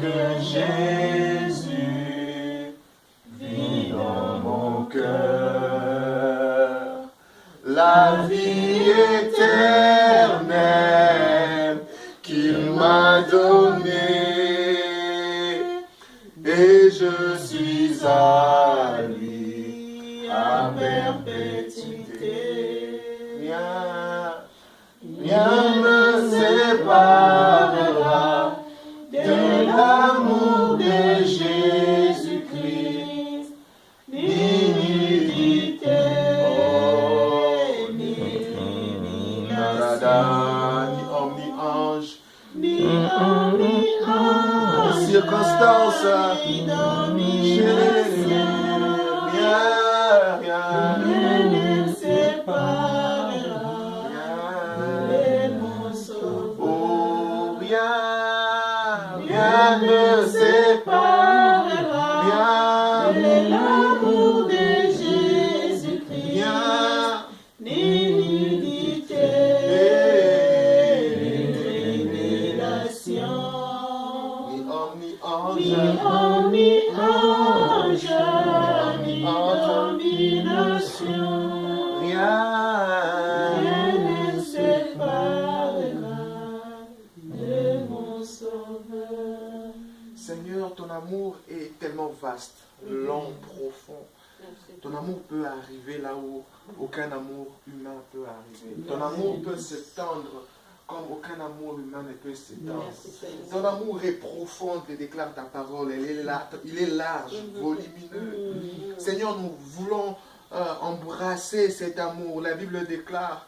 que Jésus vit dans mon cœur. La vie éternelle qu'il m'a donnée, et je suis à lui à perpétuité. Rien ne séparera de l'amour de Jésus-Christ, ni nudité, ni nada, ni homme, ni ange, ni circonstance, rien ne séparera de mon sauveur. Rien ne séparera de l'amour de Jésus-Christ, ni nudité, ni révélation, ni homme, ni ange, ni combination. Rien ne séparera de mon Sauveur. Seigneur, ton amour est tellement vaste, long, profond. Ton amour peut arriver là où aucun amour humain peut arriver. Ton amour peut s'étendre comme aucun amour humain ne peut s'étendre. Ton amour est profond, te déclare ta parole. Il est large, volumineux. Seigneur, nous voulons embrasser cet amour. La Bible déclare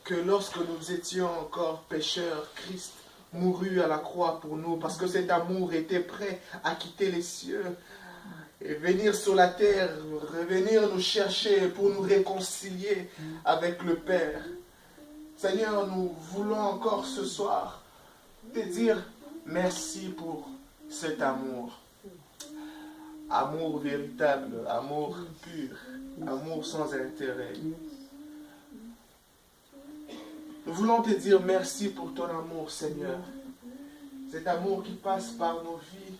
que lorsque nous étions encore pécheurs, Christ mourut à la croix pour nous, parce que cet amour était prêt à quitter les cieux et venir sur la terre, revenir nous chercher pour nous réconcilier avec le Père. Seigneur, nous voulons encore ce soir te dire merci pour cet amour. Amour véritable, amour pur, amour sans intérêt. Nous voulons te dire merci pour ton amour, Seigneur. Cet amour qui passe par nos vies,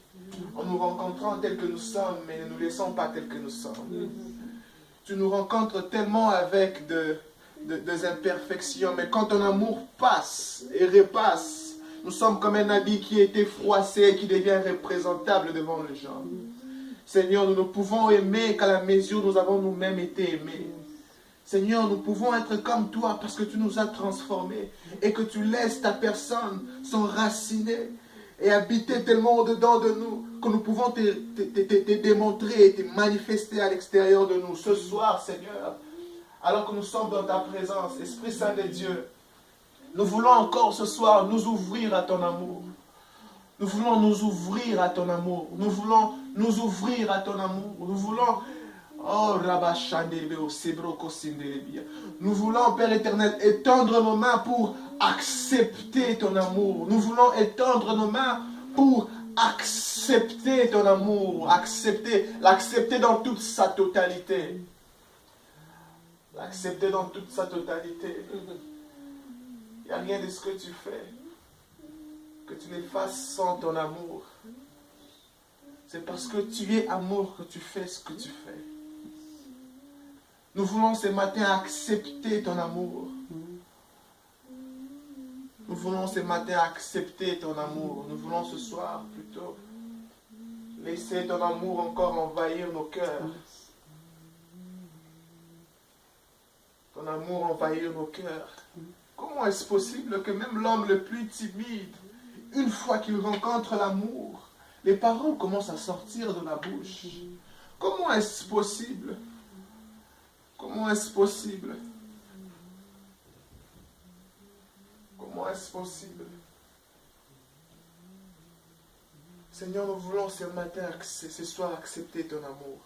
en nous rencontrant tels que nous sommes, mais ne nous laissons pas tels que nous sommes. Tu nous rencontres tellement avec des imperfections, mais quand ton amour passe et repasse, nous sommes comme un habit qui a été froissé et qui devient représentable devant les gens. Seigneur, nous ne pouvons aimer qu'à la mesure où nous avons nous-mêmes été aimés. Seigneur, nous pouvons être comme toi parce que tu nous as transformés et que tu laisses ta personne s'enraciner et habiter tellement au-dedans de nous que nous pouvons te démontrer et te manifester à l'extérieur de nous. Ce soir, Seigneur, alors que nous sommes dans ta présence, Esprit Saint de Dieu, nous voulons encore ce soir nous ouvrir à ton amour. Nous voulons nous ouvrir à ton amour. Nous voulons nous ouvrir à ton amour. Nous voulons... Oh, nous voulons, Père éternel, étendre nos mains pour accepter ton amour. Nous voulons étendre nos mains pour accepter ton amour. L'accepter dans toute sa totalité. L'accepter dans toute sa totalité. Il n'y a rien de ce que tu fais que tu les fasses sans ton amour. C'est parce que tu es amour que tu fais ce que tu fais. Nous voulons ce matin accepter ton amour. Nous voulons ce matin accepter ton amour. Nous voulons ce soir plutôt laisser ton amour encore envahir nos cœurs. Ton amour envahir nos cœurs. Comment est-ce possible que même l'homme le plus timide, une fois qu'il rencontre l'amour, les paroles commencent à sortir de la bouche? Comment est-ce possible? Comment est-ce possible? Comment est-ce possible? Seigneur, nous voulons ce matin, ce soir, accepter ton amour.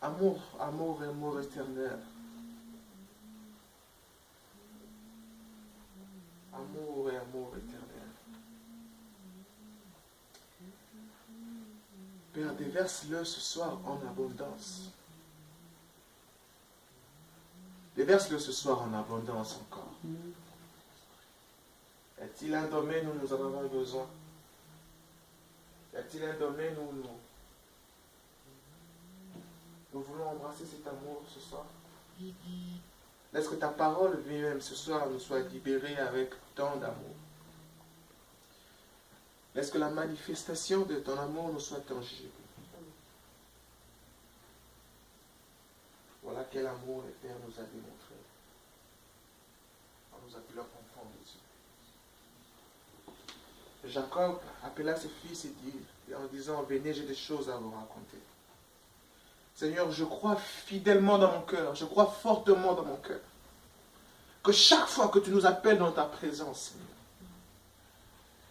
Amour, amour et amour éternel. Amour et amour éternel. Père, déverse-le ce soir en abondance. Déverse-le ce soir en abondance encore. a-t-il un domaine où nous en avons besoin? Y a-t-il un domaine où nous voulons embrasser cet amour ce soir? Laisse que ta parole lui-même ce soir nous soit libérée avec tant d'amour. Laisse que la manifestation de ton amour nous soit tangible. Voilà quel amour le Père nous a démontré en nous appelant enfants de Dieu. Jacob appela ses fils et en disant, venez, j'ai des choses à vous raconter. Seigneur, je crois fidèlement dans mon cœur, je crois fortement dans mon cœur, que chaque fois que tu nous appelles dans ta présence, Seigneur,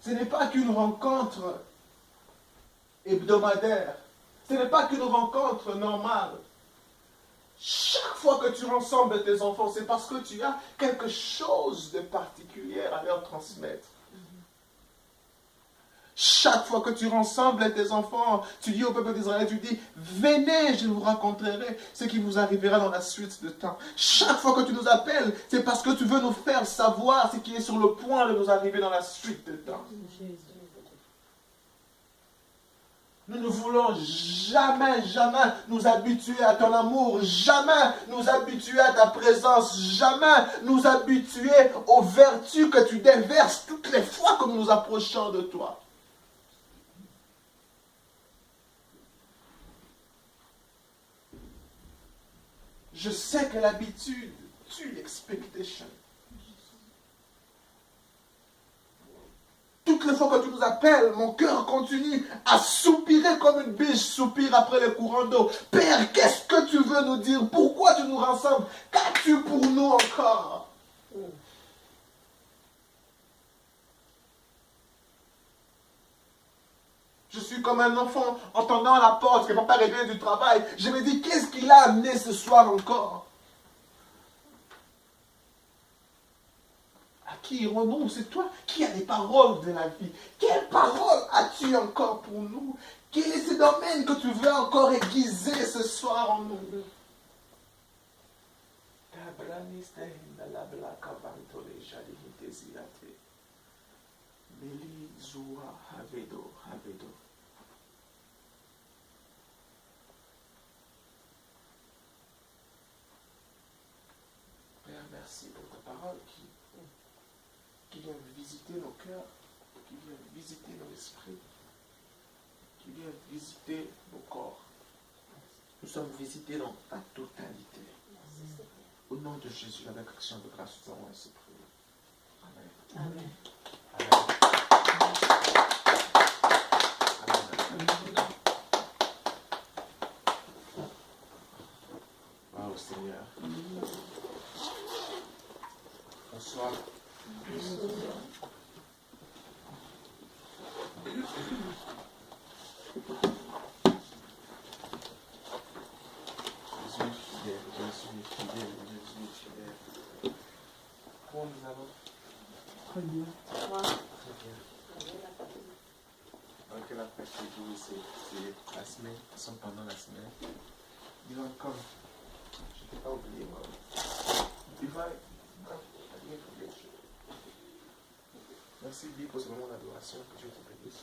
ce n'est pas qu'une rencontre hebdomadaire, ce n'est pas qu'une rencontre normale. Chaque fois que tu rassembles tes enfants, c'est parce que tu as quelque chose de particulier à leur transmettre. Chaque fois que tu rassembles tes enfants, tu dis au peuple d'Israël, tu dis, venez, je vous raconterai ce qui vous arrivera dans la suite de temps. Chaque fois que tu nous appelles, c'est parce que tu veux nous faire savoir ce qui est sur le point de nous arriver dans la suite de temps. Nous ne voulons jamais, jamais nous habituer à ton amour, jamais nous habituer à ta présence, jamais nous habituer aux vertus que tu déverses toutes les fois que nous nous approchons de toi. Je sais que l'habitude tue l'expectation. Toutes les fois que tu nous appelles, mon cœur continue à soupirer comme une biche soupire après les courants d'eau. Père, qu'est-ce que tu veux nous dire? Pourquoi tu nous rassembles? Qu'as-tu pour nous encore? Je suis comme un enfant entendant à la porte que papa revient du travail. Je me dis, qu'est-ce qu'il a amené ce soir encore? À qui irons-nous? C'est toi qui as les paroles de la vie. Quelles paroles as-tu encore pour nous? Quel est ce domaine que tu veux encore aiguiser ce soir en nous? Père, merci pour ta parole qui vient visiter nos cœurs, qui vient visiter nos esprits, qui vient visiter nos corps. Nous sommes visités dans ta totalité. Au nom de Jésus, avec action de grâce, nous avons ainsi prié. Amen. Amen. Wow, Seigneur. Bonsoir. Comment nous allons? Très bien. Très bien. Donc la fête c'est la semaine, nous sommes pendant la semaine. Divine, comme je ne t'ai pas oublié, moi. Divine, merci Bill pour ce moment d'adoration, que Dieu te bénisse.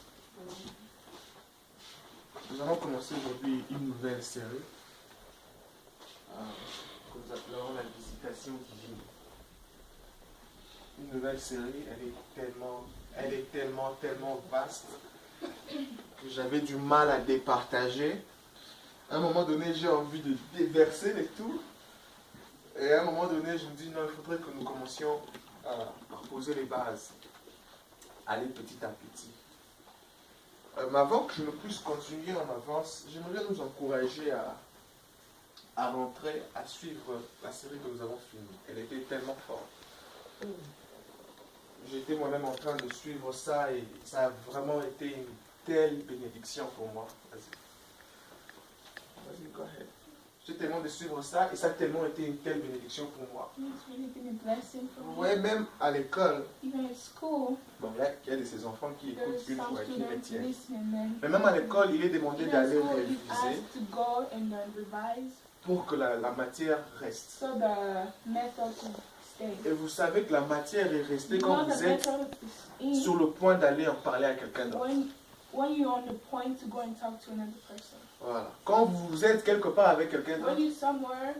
Nous allons commencer aujourd'hui une nouvelle série que nous appellerons la visitation divine. Une nouvelle série, elle est tellement vaste que j'avais du mal à départager. À un moment donné, j'ai envie de déverser les tout. Et à un moment donné, je me dis non, il faudrait que nous commencions à poser les bases. Aller petit à petit. Mais avant que je ne puisse continuer en avance, j'aimerais nous encourager à rentrer, à suivre la série que nous avons filmée. Elle était tellement forte. J'étais moi-même en train de suivre ça et ça a vraiment été une telle bénédiction pour moi. Vas-y, go ahead. J'ai tellement de suivre ça et ça a tellement été une telle bénédiction pour moi. Oui, même à l'école. Bon, il y a de ces enfants qui écoutent une fois et qui retiennent. Mais même à l'école, il est demandé d'aller réviser pour que la matière reste. stay. Et vous savez que la matière est restée You quand know vous the êtes matter is sur le point d'aller en parler à quelqu'un d'autre. when you're on the point to go and talk to another person. Voilà. Quand vous êtes quelque part avec quelqu'un When d'autre you're somewhere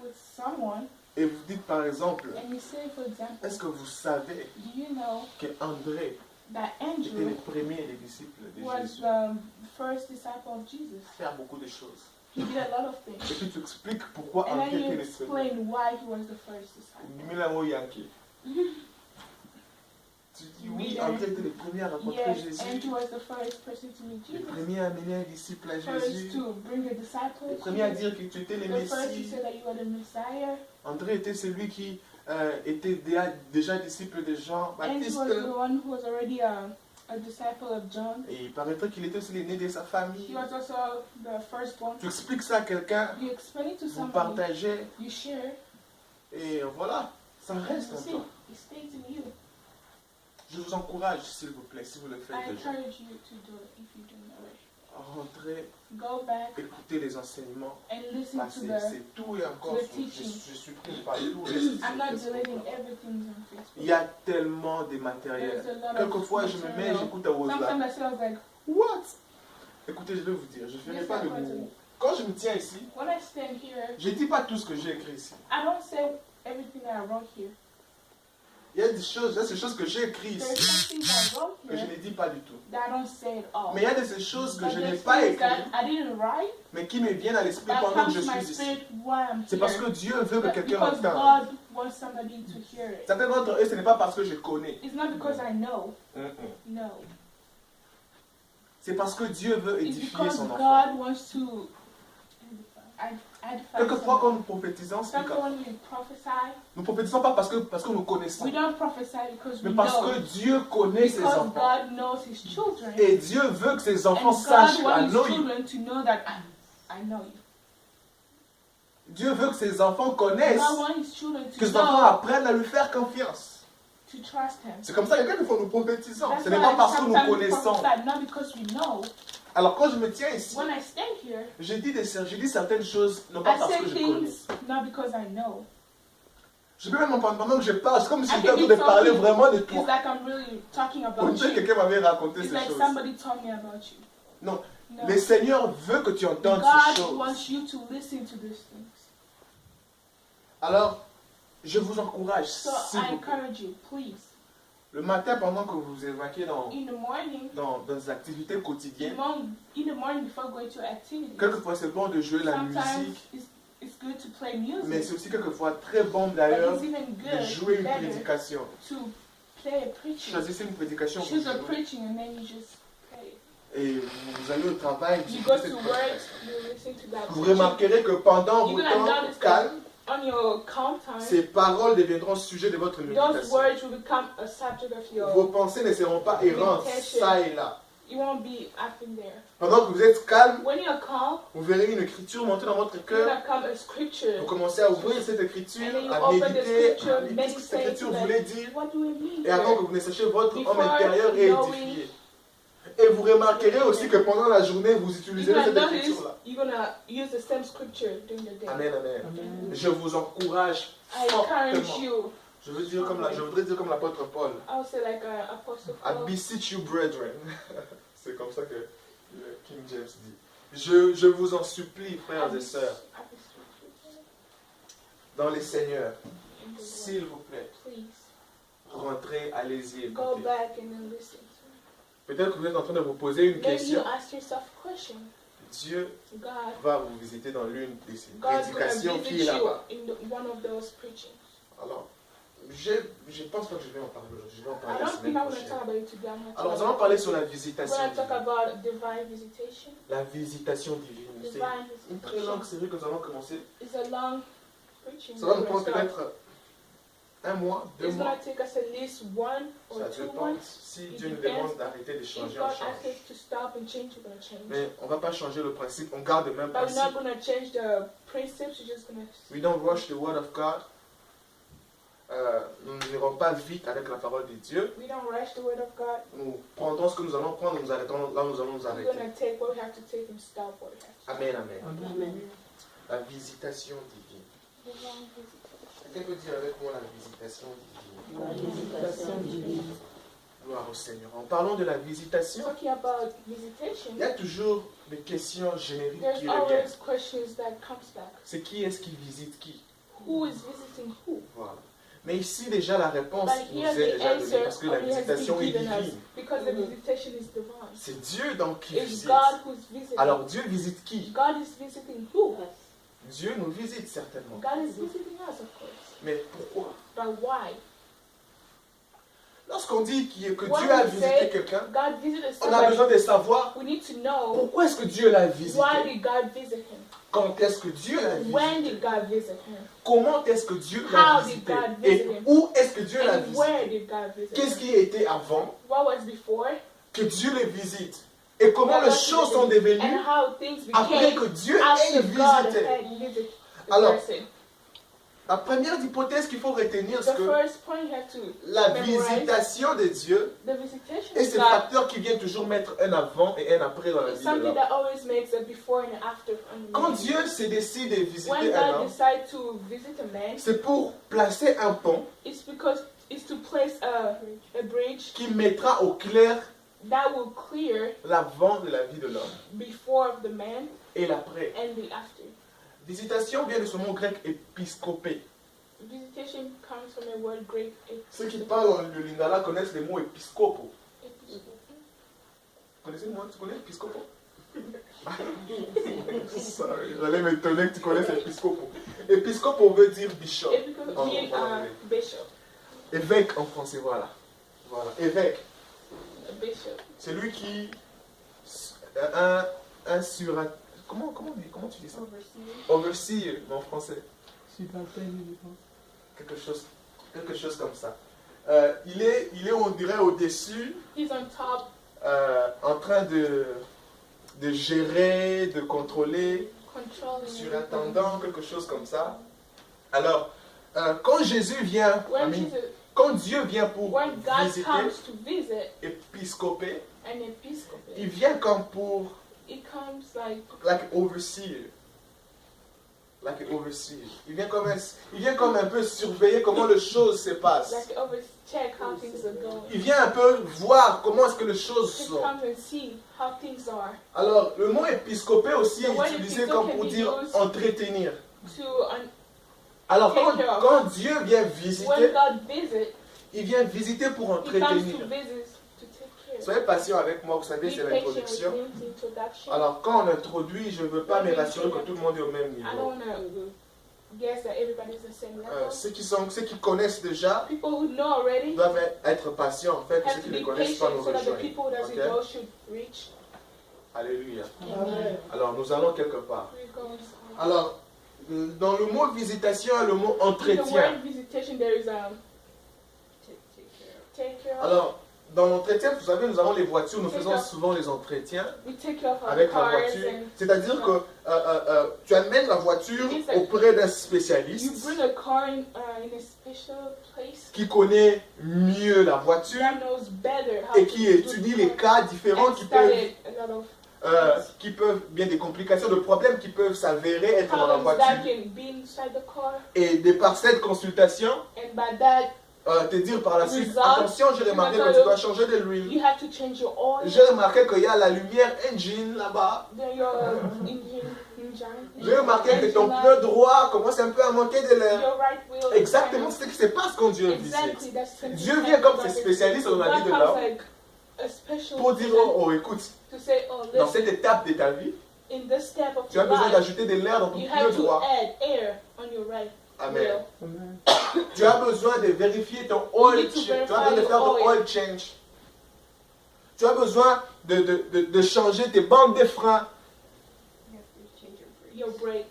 with someone et vous dites par exemple, and you say, for example, est-ce que vous savez do you know qu'André that était Andrew le premier des disciples de was Jésus? the first disciple of Jesus? Faire beaucoup de choses. He did a lot of Et things. puis tu expliques pourquoi And André then you était le premier. explain why he was the first disciple. Milamo Yankee. Tu dis oui, André était le premier à rencontrer Yes, Jésus. Andrew was the first person to meet Le Jesus. premier à amener un disciple à First Jésus. to bring a disciple Le to premier à Jesus. dire que tu étais le The first to Messie. say that you were the Messiah. André était celui qui était déjà disciple de Jean Andrew Baptiste. was the one who was already a disciple of John. Et il paraîtrait qu'il était aussi l'aîné de sa famille. He was also the firstborn. Tu expliques ça à quelqu'un, You explain it to vous somebody, partagez, you share, et voilà, ça reste en see, toi. it stays in you. Je vous encourage, s'il vous plaît, si vous le I faites déjà, encourage you to do it if you don't already. rentrez, Go back écoutez les enseignements, and listen to passez, the. c'est tout et encore. the Je teaching. supprime pas tout. I'm not deleting everything on Facebook. Il y a tellement de matériel. There's a lot of Quelquefois, je me mets, material. j'écoute à Wozlak. Sometimes I feel like, What? Écoutez, je vais vous dire, je ne ferai Yes, pas de I'm going gourou. to. Quand je me tiens ici, when I stand here, je ne dis pas tout ce que j'ai écrit ici. I don't say everything that I wrote here. Il y a des choses, il y a ces choses que j'ai écrites There's ici some things I wrote que je here ne dis pas du tout. that I don't say at all. Mais il y a de ces choses que But je n'ai there's pas things écrites, that I didn't write mais qui me viennent à l'esprit that pendant que comes je to my suis ici. spirit while I'm C'est parce here. que Dieu veut que quelqu'un Because m'entende. God wants somebody to hear it. Certains d'entre eux, ce n'est pas parce que je connais. It's not because I know. Mm-mm. No. C'est parce que Dieu veut It's édifier because son enfant. God wants to edify Quelquefois, quand someone. nous prophétisons, Sometimes when we prophesy, nous ne prophétisons pas parce que nous connaissons, we don't prophesy because we mais parce know. que Dieu connaît ses Because enfants. God knows His children. Et Dieu veut que ses And enfants God sachent wants I His know you. children to know that I know you. Dieu veut que ses enfants connaissent, God wants His children que to ses enfants know, apprennent à lui faire confiance. to trust Him. C'est comme ça que quelquefois nous prophétisons. That's Ce n'est why pas parce que nous sometimes we connaissons. prophesy, not because we know. Alors quand je me tiens ici, When I stand here, je dis certaines choses, non pas I parce say que je connais. things not because I know. Je peux même pendant que je parle, c'est comme si I j'étais can en train be de parler talking. vraiment de It's toi. like I'm really talking On about dirait que you. quelqu'un m'avait raconté It's ces like choses. somebody told me about you. Non, No. le Seigneur veut que tu entendes ces God choses. wants you to listen to these things. Alors, je vous encourage, So s'il I vous plaît. encourage you, please. Le matin, pendant que vous vous évacuez dans In the morning, des activités quotidiennes, in the morning before going to activities, quelquefois c'est bon de jouer la sometimes musique, it's good to play mais c'est music, aussi quelquefois très bon but d'ailleurs it's even de good, jouer une better prédication. to play a preaching. Choisissez une prédication, vous Choose a jouez. preaching and then you just play. Et vous allez au travail, You vous go écoutez to cette work, prédication. you listen to that Vous preaching. remarquerez que pendant You're vos gonna temps notice calmes, On your calm time, ces paroles deviendront sujet de votre those méditation. words will become a subject of Vos your. pensées ne seront pas errantes, Meditation. ça et là. You won't be up in there. Pendant que vous êtes calme, When you're calm, vous verrez une écriture monter dans votre you're cœur. gonna come a scripture. Vous commencez à ouvrir cette écriture, And then you à open the méditer, scripture, à lire ce que cette écriture meditate, voulait dire. What do we mean? Et avant here? que vous ne sachiez, votre homme Before intérieur est knowing- édifié. Et vous remarquerez aussi que pendant la journée, vous You're utiliserez gonna cette notice écriture-là. you're gonna use the same scripture during the day. Amen, amen. Je vous encourage I encourage fortement. you. Je voudrais dire comme l'apôtre Paul. I would say like Apostle I Paul. beseech you, brethren. C'est comme ça que le King James dit. Je vous en supplie, frères et sœurs, dans les seigneurs, s'il vous plaît, Please rentrez, allez-y, go écoutez. back and then listen. Peut-être que vous êtes en train de vous poser une Maybe you question. ask yourself a question. Dieu God, va vous visiter dans l'une de ces God's gonna prédications qui est visit you là-bas. in one of those preachings. Alors, je pense pas que je vais en parler aujourd'hui. Je vais en I parler la don't think semaine I'm going to prochaine. talk about it today. I'm gonna Alors, nous talk allons about parler it. sur la We're visitation going to talk divine. about divine visitation. La visitation divine. C'est Divine une très longue visitation. série que nous allons commencer. It's a long preaching. Ça va nous We're prendre gonna start. peut-être un mois, 2 It's mois. going to take us at least 1 or Ça 2 dépend. months. Si It Dieu nous depends. demande d'arrêter de If changer, God on asks change. us to stop and change, we're going to change. Mais on ne va pas changer le principe. On garde le même But we're principe. not going to change the principles. We're just going to. We don't rush the word of God. Nous n'irons pas vite avec la parole de Dieu. We don't rush the word of God. Nous prendrons ce que nous allons prendre, nous arrêtons là où nous allons nous We're arrêter. going to take what we have to take and stop what we have to. Amen, amen. Amen. La visitation divine. Divine visitation. Quelqu'un peut dire avec moi la visitation divine. La visitation divine. Gloire au Seigneur. En parlant de la visitation, Talking about visitation, il y a toujours des questions génériques there's qui reviennent. always questions that comes back. C'est qui est-ce qui visite qui? Who is visiting who? Voilà. Mais ici déjà la réponse But nous here est the déjà donnée answer parce que la already has visitation been est given us divine. because the visitation is divine. C'est Dieu donc qui It's visite. God who's visiting. Alors Dieu visite qui? God is visiting who? Dieu nous visite certainement. God is visiting us, of course. Mais pourquoi? But why? Lorsqu'on dit que When Dieu a we visité say quelqu'un, God visited on a somebody, besoin de savoir we need to know pourquoi est-ce que Dieu l'a visité. why did God visit him? Quand est-ce que Dieu l'a When visité? did God visit him? Comment est-ce que Dieu How l'a did visité? God visit Et him? où est-ce que Dieu l'a And where visité? did God visit Qu'est-ce him? qui était avant What was before? que Dieu les visite? Et comment What les was choses before? sont devenues And how things après became que Dieu ait after God visité? had visited the Alors, person. La première hypothèse qu'il faut retenir, The c'est que first point you have to la memorize, visitation de Dieu the visitation est of ce God facteur qui vient toujours mettre un avant et un après dans la is vie de something l'homme. that always makes a before and after. on Quand man. Dieu se décide de When visiter un God homme, decides to visit a man, c'est pour placer un pont it's because it's to place a bridge qui mettra au clair that will clear l'avant de la vie de l'homme before the man et l'après. and the after. Visitation vient de ce mot grec épiscopé. Visitation comes from a word Greek. Ceux qui parlent le lingala connaissent le mot épiscopo. Connaissez le mot? Tu connais épiscopo? Sorry, j'allais m'étonner que tu connaisses épiscopo. Épiscopo veut dire bishop. Because en being anglais. a bishop. Évêque en français, voilà. Voilà, évêque. A bishop. C'est lui qui un sur comment tu dis ça? Overseer en français. Quelque chose comme ça. Il est on dirait au-dessus, He's on top, en train de gérer, de contrôler, controlling. surintendant, quelque chose comme ça. Alors, quand Jésus vient, When Jesus, quand Dieu vient pour when God visiter, comes to visit épiscoper, an episcopate, il vient comme pour, it comes like like overseer. Like an overseer. Il vient comme un peu surveiller comment les choses se passent. like over check how things are going. Il vient un peu voir comment est-ce que les choses Just sont. come and see how things are. Alors, le mot épiscopé aussi est The word utilisé episcope comme can pour be dire used entretenir. To Alors, take care of. quand Dieu vient when visiter, God visits, il vient visiter pour He comes to entretenir. visit to take care. Soyez patient avec moi, vous Be savez, c'est patient with l'introduction. me, the introduction. Alors, quand on introduit, je ne veux pas me rassurer que tout le monde est au même I don't niveau. want to guess that everybody's the same level. Ceux qui connaissent déjà People who know already doivent être patients, en fait, que have ceux to qui ne be connaissent pas patient nous so that the rejoignent. people who doesn't Ok? know should reach. Alléluia. Amen. Alors, nous allons quelque part. We're going somewhere. Alors, dans le mot visitation et le mot In the entretien. word visitation, there is take care of. Alors, dans l'entretien, vous savez, nous avons les voitures, nous faisons souvent les entretiens We take care of our avec la cars voiture. and C'est-à-dire que tu amènes la voiture auprès d'un you spécialiste bring a car in a special place qui connaît mieux la voiture that knows better how et to qui do étudie the les car cas différents and study a lot of qui peuvent, bien des complications, de problèmes qui peuvent s'avérer être dans la problems that voiture. can be inside the car, Et de par cette consultation, and by that te dire par la suite, Result, attention, j'ai remarqué que tu dois changer de l'huile. you have to change your oil, J'ai remarqué qu'il y a la lumière engine là-bas. then your engine, J'ai remarqué que ton pneu droit commence un peu à manquer de l'air. your right wheel. Exactement, c'est ce qui se passe quand Dieu Exactly, visite. that's Dieu vient comme ses spécialistes dans la vie de God l'homme comes like a special pour dire, person oh écoute, to say, oh, dans listen, cette étape de ta vie, in this step of tu as your besoin life, d'ajouter de l'air dans ton you pneu have to droit. add air on your right Amen. wheel. Tu as besoin de vérifier ton oil need to change. Tu as verify besoin de your faire ton oil. oil change. Tu as besoin de changer tes bandes de frein. Your brakes.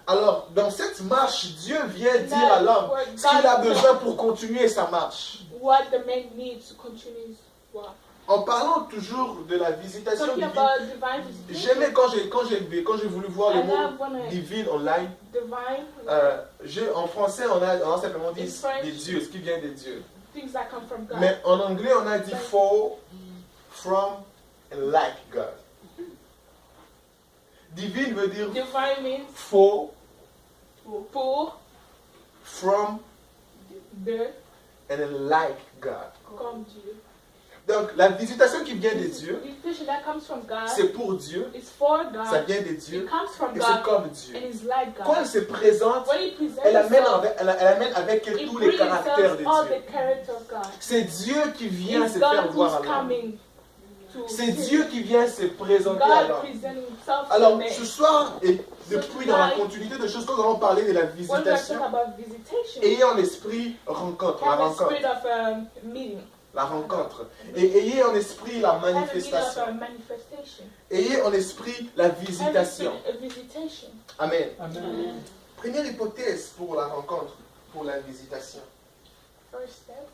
Alors, dans cette marche, Dieu vient In dire à that l'homme word, ce qu'il a God besoin pour continuer sa marche. what the man needs to continue his walk. En parlant toujours de la visitation Talking divine, about divine visitation, j'aimais quand j'ai voulu voir le I love when mot I- divine online. divine, En français, on a simplement dit In French, des dieux, ce qui vient des dieux. things that come from God. Mais en anglais, on a dit for, from, and like God. Divine veut dire Divine means for, pour, from de, and then like God. comme Dieu. Donc, la visitation qui vient de Dieu, The visitation that comes from God c'est pour Dieu, is for ça God. vient de Dieu, It comes from et c'est God comme Dieu. and is like Quand elle God. se présente, When He presents elle amène Himself, avec elle it tous les brings caractères us de all Dieu. the character of God. C'est Dieu qui vient It's se faire God voir who's à l'homme. coming to C'est Dieu qui vient se présenter à God l'homme. presenting Himself to Alors, man. ce soir, et depuis dans la continuité de choses que nous allons parler de la When we are visitation, talking about visitation, ayez en esprit rencontre, la have a rencontre, spirit of meeting. la rencontre. Et ayez en esprit la Have a meaning of manifestation. a manifestation. Ayez en esprit la Have a visitation. spirit of visitation. Amen. Amen. Première hypothèse pour la rencontre, pour la visitation, First step.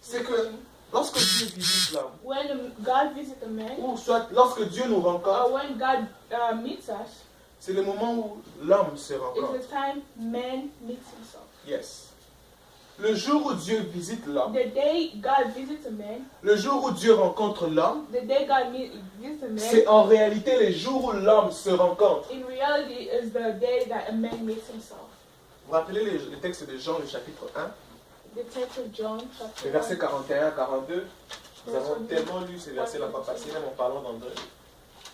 c'est que lorsque Dieu visite l'homme, When God visits a man, ou soit lorsque Dieu nous rencontre, or when God meets us, c'est le moment où l'homme se is rencontre. the time man meets himself. Yes. Le jour où Dieu visite l'homme, The day God visits a man, le jour où Dieu rencontre l'homme, the day God visits a c'est man, en réalité le jour où l'homme se rencontre. in reality is the day that a man meets himself. Vous vous rappelez le texte de Jean, le chapitre 1, The text of John, chapter les versets 1, 41 à 42. Nous avons tellement lu ces versets la fois passée, même en parlant d'André.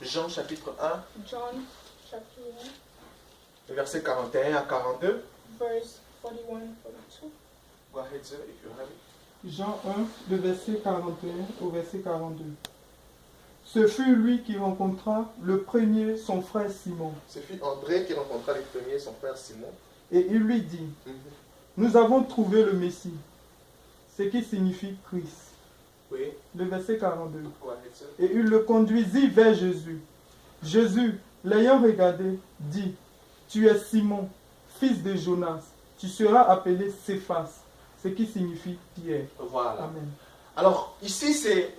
Jean, chapitre 1, John, chapter 1, les versets 41 à 42. verse 41 and 42. Go ahead, sir, if you have it. Jean 1, le verset 41 au verset 42. Ce fut lui qui rencontra le premier son frère Simon. Ce fut André qui rencontra les premiers son frère Simon. Et il lui dit, Mhm. nous avons trouvé le Messie, ce qui signifie Christ. Oui, Le verset 42. go ahead, sir. Et il le conduisit vers Jésus. Jésus, l'ayant regardé, dit, tu es Simon, fils de Jonas, tu seras appelé Céphas, ce qui signifie Pierre. Voilà. Amen. Alors, ici, c'est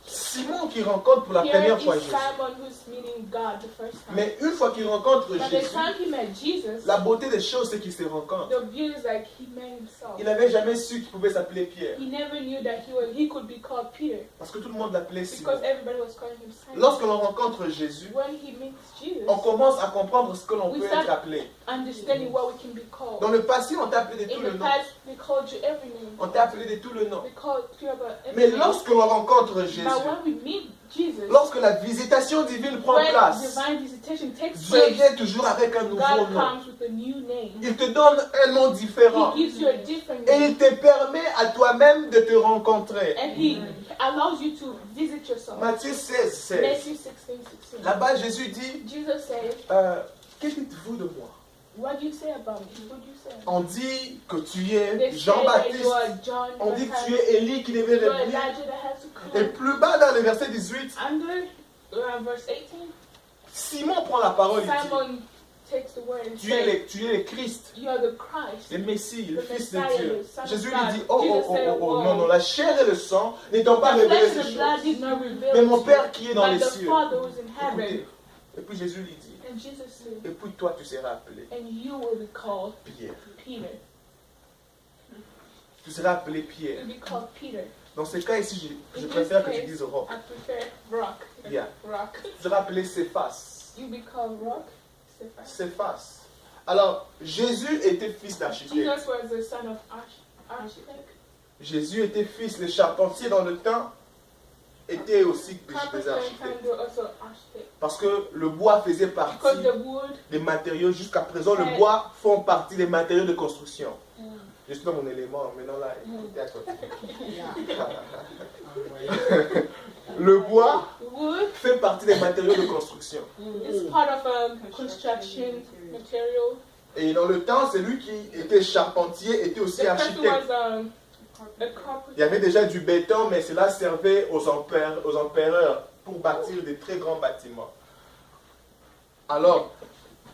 Simon qui rencontre pour la Here première is fois Jésus. Simon who's meeting God the first time. Mais une fois qu'il rencontre But the Jésus, time he met Jesus, la beauté des choses, c'est qu'ils se rencontrent. the view is like he met himself. Il n'avait jamais su qu'il pouvait s'appeler Pierre. He never knew that he could be called Peter Parce que tout le monde l'appelait Simon. because everybody was calling him Simon. Lorsque l'on rencontre Jésus, When he meets Jesus, on commence à comprendre ce que l'on We peut start- être appelé. understanding what we can be called. Dans le passé, on t'a appelé de tout In le the nom. past, they called you every name. On t'a appelé de tout le nom. They called you about every Mais name. lorsque l'on rencontre Jésus, But when we meet Jesus, lorsque la visitation divine prend when place, divine visitation takes Dieu place, vient toujours avec un nouveau God nom. comes with a new name. Il te donne un nom différent. He gives you a different Et name. il te permet à toi-même de te rencontrer. And he allows you to visit yourself. Matthieu 16, 16. Matthew 16:16. Là-bas, Jésus dit, Jesus says, que dites-vous de moi? what do you say about me? What do you say? On dit que tu They es say that you Jean-Baptiste. are John On dit que Baptist. tu es Élie qui devait You are revenir. Elijah that has to Et come. plus bas dans le verset 18, Under verse 18, Simon prend la parole et dit, Simon takes the word and tu es says, le Christ, you are the Christ. le Messie, le The Fils de Messiah, Dieu. the Son of Jésus lui God. dit, oh, oh, Jesus oh, said, oh, oh, oh. non, non, la chair et le sang n'étant pas The révélés flesh ces and the blood choses. did not reveal Mais it mon to Père you, qui est dans les but the cieux. Father who is in heaven. Écoutez. Et puis Jésus lui dit, And Jesus said, et puis toi tu seras appelé and you will be called Pierre. Peter. Tu seras appelé Pierre. You'll be called Peter. Dans ce cas ici, je In préfère this que tu case, dises roc. I prefer rock. Yeah. Rock. Tu seras appelé Céphas. You'll be called rock. Cephas. Céphas. Alors, Jésus était fils d'architecte. Jesus was the son of architect. Jésus était fils, les charpentiers dans le temps étaient aussi des Carpenter and architectes. they were also architects. Parce que le bois faisait partie Because the wood, des matériaux. Jusqu'à présent, le bois font partie des matériaux de construction. Je suis dans mon élément, maintenant là, écoutez à côté. Le bois wood fait partie des matériaux de construction. is part of a construction material. Et dans le temps, celui qui était charpentier était aussi The person architecte. was a Il y carpenter. avait déjà du béton, mais cela servait aux empereurs pour bâtir des très grands bâtiments. Alors,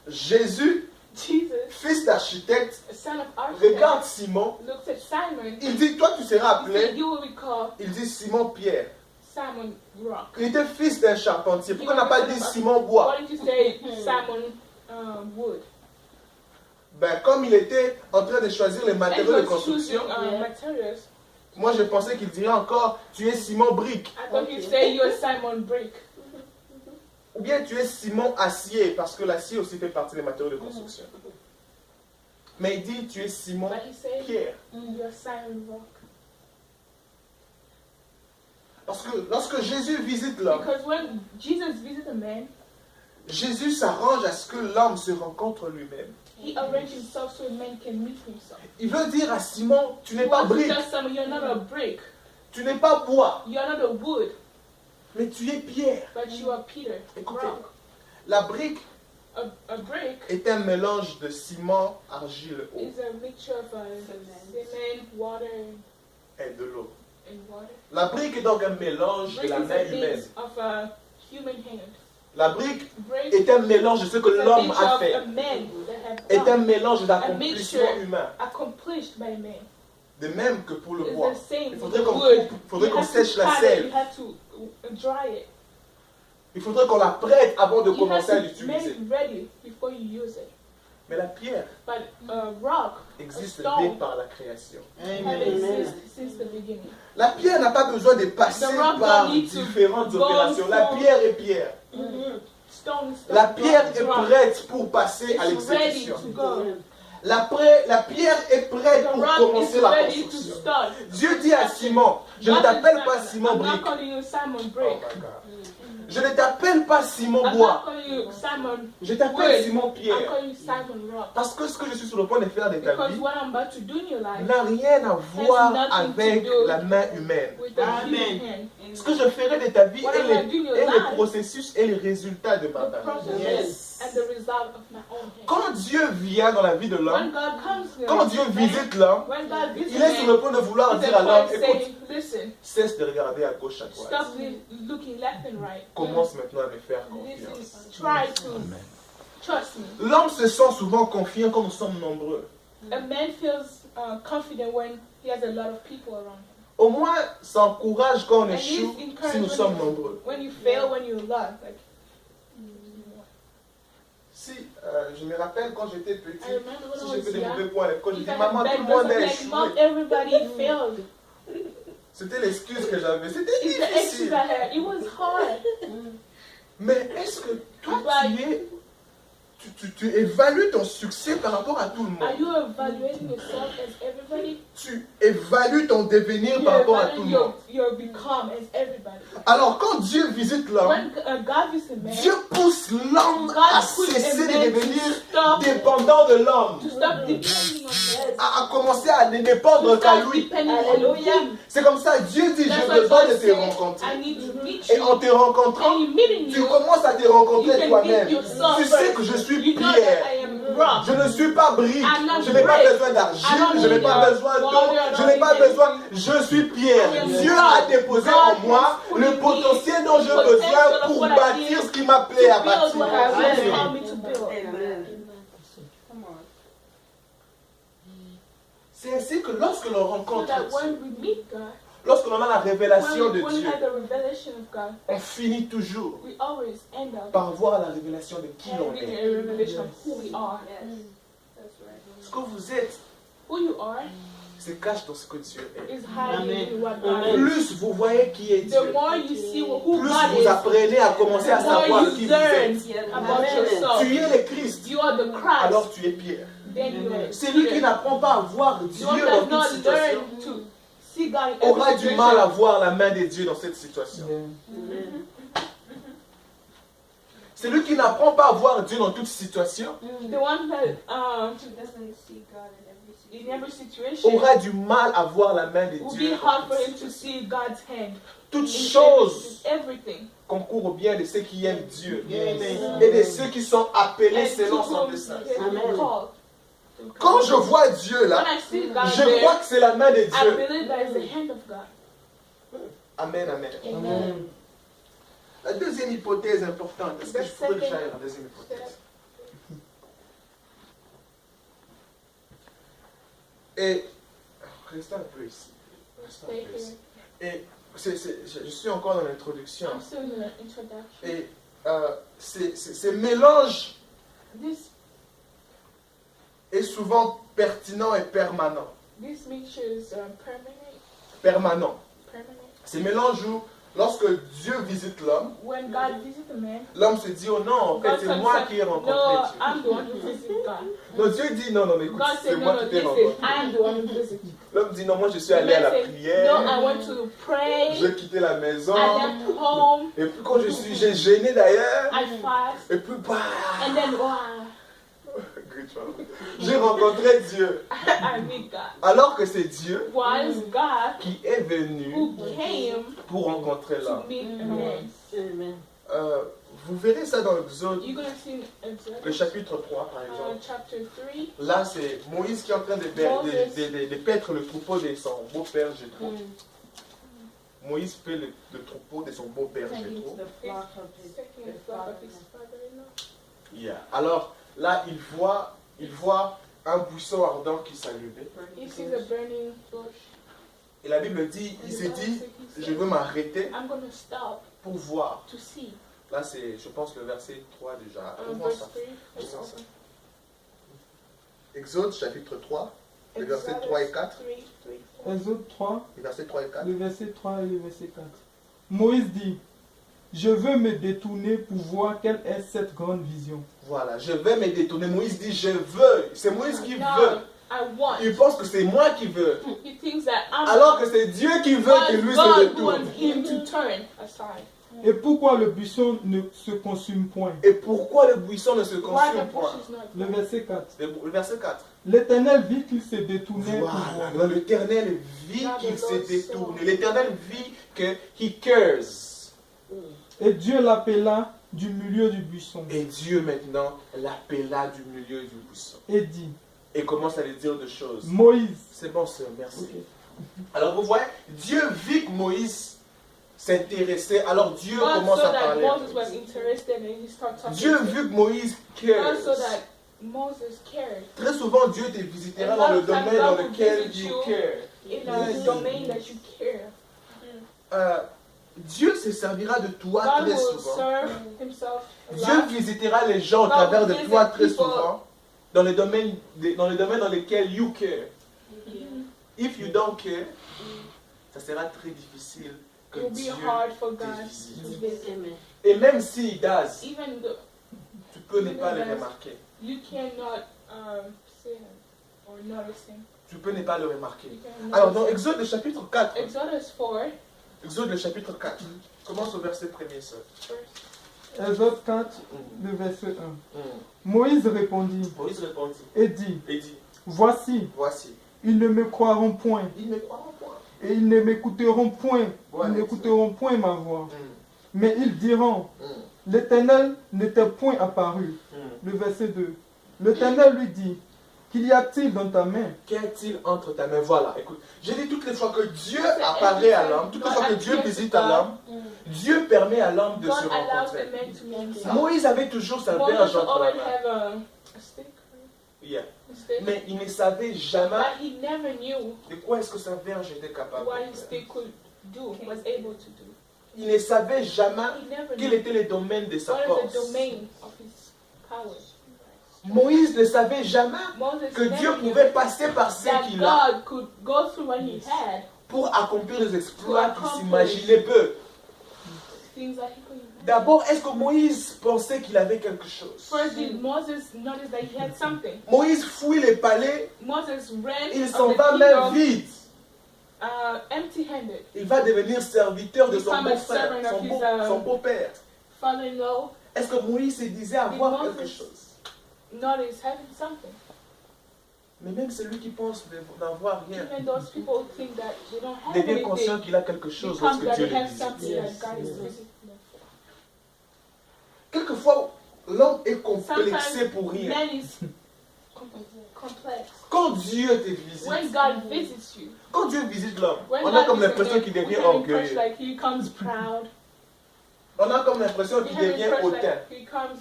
Jésus, Jesus, fils d'architecte, a son of architect, regarde Simon. looks at Simon. Il dit, toi tu seras He said, appelé. you will be called Il dit Simon Pierre. Simon Rock. Il était fils d'un charpentier. Pourquoi on n'a pas dit Simon Bois? Why did you say Simon Wood? Ben, comme il était en train de choisir les And he matériaux de was choosing construction, materials. moi je pensais qu'il dirait encore, tu es Simon Brique. I thought he'd say you're Simon Brick. Ou bien tu es Simon Acier, parce que l'acier aussi fait partie des matériaux de construction. Mais il dit, tu es Simon, But he said, Pierre. you're Simon Rock. Parce que lorsque Jésus visite l'homme, Because when Jesus visited a man, Jésus s'arrange à ce que l'homme se rencontre lui-même. he arranged himself so a man can meet himself. Il veut dire à Simon, tu n'es He pas wants to brique, tell someone you're not a brick, tu n'es pas bois, you're not a wood, mais tu es pierre. but you are Peter, Écoutez, rock. la brique A brick est un mélange de ciment, argile, eau is a mixture of cement, water, et de l'eau. and water. La brique est donc un mélange de Brick la is main a humaine. mix of a human hand. La brique Brick est un mélange de ce que is a l'homme mixture a of fait. a man that have Est un done, mélange d'accomplissement mixture. humain. accomplished by man. De même que pour le It's bois. the same Il with faudrait the qu'on wood. coupe, il faudrait You qu'on have to sèche la cut it, sève. you have to dry it. Il faudrait qu'on la prête avant de You have commencer à to make l'utiliser. it ready before you use it. Mais la pierre But rock existe A stone. dès par la création. have existed since the beginning. La pierre n'a pas besoin de passer The rock par don't need to différentes go opérations. La through- pierre est pierre. Stone is stone. La pierre rock is est rock. prête pour passer à It's ready l'exécution. to go. La pierre est prête The pour rock commencer is la ready to construction. start. Dieu dit à Simon, je ne God t'appelle is pas Simon. Simon I'm not Brique. calling you Simon Oh Brick. my God. Je ne t'appelle pas Simon I'm Bois. not calling you Simon. Je t'appelle Wood. Simon I'm Pierre. calling you Simon Rock. Parce que ce que je suis sur le point de faire de ta Because vie what I'm about to do in your life n'a rien à voir nothing to avec do la main humaine. with the human hand. Ce que je ferai de ta vie What est I'm gonna do in your les life, processus et les résultats de ma the vie. process and the result of my own hand. Quand Dieu vient dans la vie de When l'homme, God comes here, quand Dieu visite l'homme, when God visits il est sur le man, point de vouloir he's dire à at l'homme, point écoute, saying, listen, cesse de regarder à gauche, à droite. stop looking left and right. Commence maintenant à me faire Listen, confiance. try to trust me. L'homme se sent souvent confiant quand nous sommes nombreux. A man feels confident when he has a lot of people around him. Au moins, ça encourage quand on And échoue he's si nous encouraged sommes nombreux. when you fail, when you love. Like, Si, je me rappelle quand j'étais petit, I remember when si I j'ai was fait des mauvais young, points à l'école, je if dis I had maman, tout bad le grades, monde a I'm like, Mom, échoué. everybody failed. C'était l'excuse que j'avais. C'était It's the excuse difficile. I had. It was hard. Mais est-ce que toi, But tu évalues ton succès par rapport à tout le are monde? you evaluating yourself as everybody? Tu évalues ton devenir You par rapport à tout le monde. your become as everybody. Alors quand Dieu visite l'homme, When God visits a man, Dieu pousse l'homme God à puts a cesser de man devenir to stop, dépendant de l'homme, to stop depending on God. à commencer à ne dépendre To qu'à stop lui. depending on Him. C'est comme ça, Dieu dit, That's j'ai why besoin de God te said, rencontrer. I need to meet Et you. en te rencontrant, And in meeting tu you, commences à te you rencontrer can toi-même. meet yourself Tu sais first. que je suis You know that pierre. I am rock. Je ne suis pas brique. I'm not Je n'ai pas brick. besoin I d'argile. don't Je n'ai need pas your besoin d'eau. water, I Je don't n'ai pas need besoin. Je suis pierre. I am Dieu rock. a déposé God en moi has put le in me potentiel dont j'ai the besoin potential of pour what I bâtir need ce qui m'a appelé à build what bâtir. God has Amen. called me to build. C'est ainsi que lorsque l'on So rencontre that Dieu, when we meet God, lorsque l'on a la révélation when de we Dieu, have the revelation of God, on finit toujours we always end up par voir la révélation de qui l'on having est. a revelation of who we are. Ce que vous êtes Who you are se cache dans ce que Dieu est. is hiding Amen. in what God is. Plus vous voyez qui est The Dieu, more you see who plus God vous is, apprenez à commencer à the more savoir you qui vous learn êtes. about Amen. yourself. Tu es le Christ, You are the Christ. alors tu es Pierre. Then you are C'est lui qui Peter. n'apprend pas à voir The Dieu one dans does toute not situation learn to see God in aura every du mal à situation. voir la main de Dieu dans cette situation. C'est lui qui n'apprend pas à voir Dieu dans toute situation The one that doesn't see God in every in every situation aura du mal à voir la main de will Dieu. be hard for him to see God's hand Toute in chose everything. concourt au bien de ceux qui aiment Dieu Amen. et de ceux qui sont appelés And selon son to dessein. whom he Amen. called. Quand je vois Dieu When là, I see God je crois there, que c'est la main de I Dieu. believe that is the hand of God. Amen, amen. Amen. La deuxième hypothèse importante, est-ce que je pourrais déjà aller à la deuxième hypothèse? Et restons un peu ici. Restons un Stay peu ici. here. Et je suis encore dans l'introduction. I'm still in the introduction. Et ce mélange This est souvent pertinent et permanent. mixture is permanent. Permanent. Permanent. Ce mélange où lorsque Dieu visite l'homme, When God visits a man, l'homme se dit, oh non, en fait, God c'est tells moi himself, qui ai no, rencontré I'm the one who visited God. Dieu. Donc Dieu dit, non, non, mais écoute, God c'est said, no, moi no, qui t'ai listen, rencontré. I am the one who visited you. L'homme dit, non, moi je suis The allé à man la said, no, prière, I went to pray, j'ai quitté la maison, I left home, et puis quand j'ai gêné d'ailleurs, I fast, et puis bah, and then j'ai rencontré Dieu. I meet God. Alors que c'est Dieu Was God qui est venu who came pour rencontrer to l'homme. meet a man. Vous verrez ça dans l'Exode, You're going to see in le Exodus, chapitre 3 par exemple. chapter 3. Là, c'est Moïse qui est en train de paître le troupeau de son beau-père Jéthro. Moïse fait le troupeau de son beau-père Jéthro. Taking a flock of his father-in-law. Yeah. Alors, là, il voit un buisson ardent qui s'allumait. He sees a burning bush. Et la Bible dit, il s'est dit, je veux m'arrêter I'm going to stop pour voir. to see. Là, c'est, je pense, le verset 3 déjà. Ouvrons Verse ça. 3. Let's Ouvrons ça. open. Exode, chapitre 3, les versets 3 et 4. 3, 4. Exode 3, Les versets 3 et 4. le verset 3 et le verset 4. Moïse dit, je veux me détourner pour voir quelle est cette grande vision. Voilà, je vais me détourner. Moïse dit, je veux. C'est Moïse qui No, veut. I want. Il pense que c'est moi qui veux. He thinks that I'm Alors que c'est Dieu qui veut que lui se God who détourne. wants him to turn aside. Et pourquoi le buisson ne se consume point? Et pourquoi le buisson ne se Why consume the bush point? is not Le verset 4. Le verset 4. L'Éternel vit qu'il se détournait pour Voilà, voir. l'Éternel vit qu'il s'est détourné. L'Éternel vit que he cares. Et Dieu l'appela du milieu du buisson Et Dieu maintenant l'appela du milieu du buisson. et dit, Et commence à lui dire des choses. Moïse. C'est bon, sœur, merci. Ok. Alors vous voyez, Dieu vit que Moïse s'intéressait. Alors Dieu God commence saw à that parler. à Moses was Moïse. interested and he started talking Dieu to him. vu que Moïse God cares. saw that Moses cared Très souvent, Dieu te visitera And dans le lots of domaine times dans God will lequel visit you you. care. in a domain that you care. Dieu se servira de toi God très will souvent. serve himself a Dieu lot. visitera les gens au God travers de will toi visit très people. souvent dans les domaines dans lesquels you care. If you don't care, ça sera très difficile que It will Dieu be hard for te God to visite. visit. Et même s'il does, Even though tu peux ne pas le remarquer. you cannot see him or notice him. Tu peux ne pas le remarquer. You cannot Alors dans notice him. Exode le chapitre 4, Exodus 4, Exode le chapitre 4, commence au verset 1er seul. verse Exode 4, le verset 1. Moïse répondit Moïse répondit et dit, et dit, voici, voici, ils ne me croiront point ils ne croiront point. et ils ne m'écouteront point. Ouais, Ils n'écouteront point ma voix. Mm, Mais ils diront, mm, l'Éternel n'était point apparu. mm. Le verset 2. L'Éternel lui dit, qu'y a-t-il dans ta main? Qu'y a-t-il entre ta main? Voilà, écoute, j'ai dit toutes les fois que Dieu apparaît à l'homme, toutes les fois que Dieu visite à l'homme, Dieu permet à l'homme de God se allows the rencontrer. man to meet himself. Moïse avait toujours sa Moses verge entre la always main. have a stick. Yeah. A stick. Mais il ne savait jamais But he never knew de quoi est-ce que sa verge était capable what de his faire. stick could do, was able to do. Il ne savait jamais He never quel knew était le domaine de sa what is force. the domain of his power. Moïse ne savait jamais Moses que Dieu never knew pouvait passer par ce that qu'il a God could go through what he had, pour accomplir les exploits qu'il s'imaginait peu. things that he couldn't imagine. D'abord, est-ce que Moïse pensait qu'il avait quelque chose? First, did Moses notice that he had something? Moïse fouille les palais, Moses ran il of s'en the va même kingdom, vite. empty-handed. Il va devenir serviteur de son Become a beau-frère, servant of son his, beau-père. Father-in-law Est-ce que Moïse se disait avoir Did quelque Moses- chose? notice having something. Mais même celui qui pense n'avoir rien Even those people think that they don't have devient conscient anything. qu'il a quelque chose Becomes lorsque that Dieu they le have visite. something Yes. that God is Yes. visiting them for. Quelquefois, l'homme est complexé pour Sometimes rien. man is complex. Quand Dieu te visite, When God visits you, quand Dieu visite l'homme, when on a God comme visits l'impression you, qu'il we devient have impression orgueilleux. like he becomes proud. On a comme l'impression We qu'il have devient impression hautain. like he becomes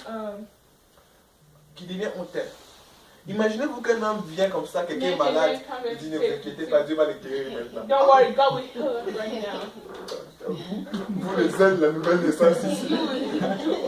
Qui devient hautain. Imaginez-vous qu'un homme vient comme ça, quelqu'un est Make a malade, man come il and dit ne say- vous inquiétez pas, Dieu va le guérir maintenant. Don't worry, God will heal him right now. Vous les aides, la nouvelle naissance ici. He will.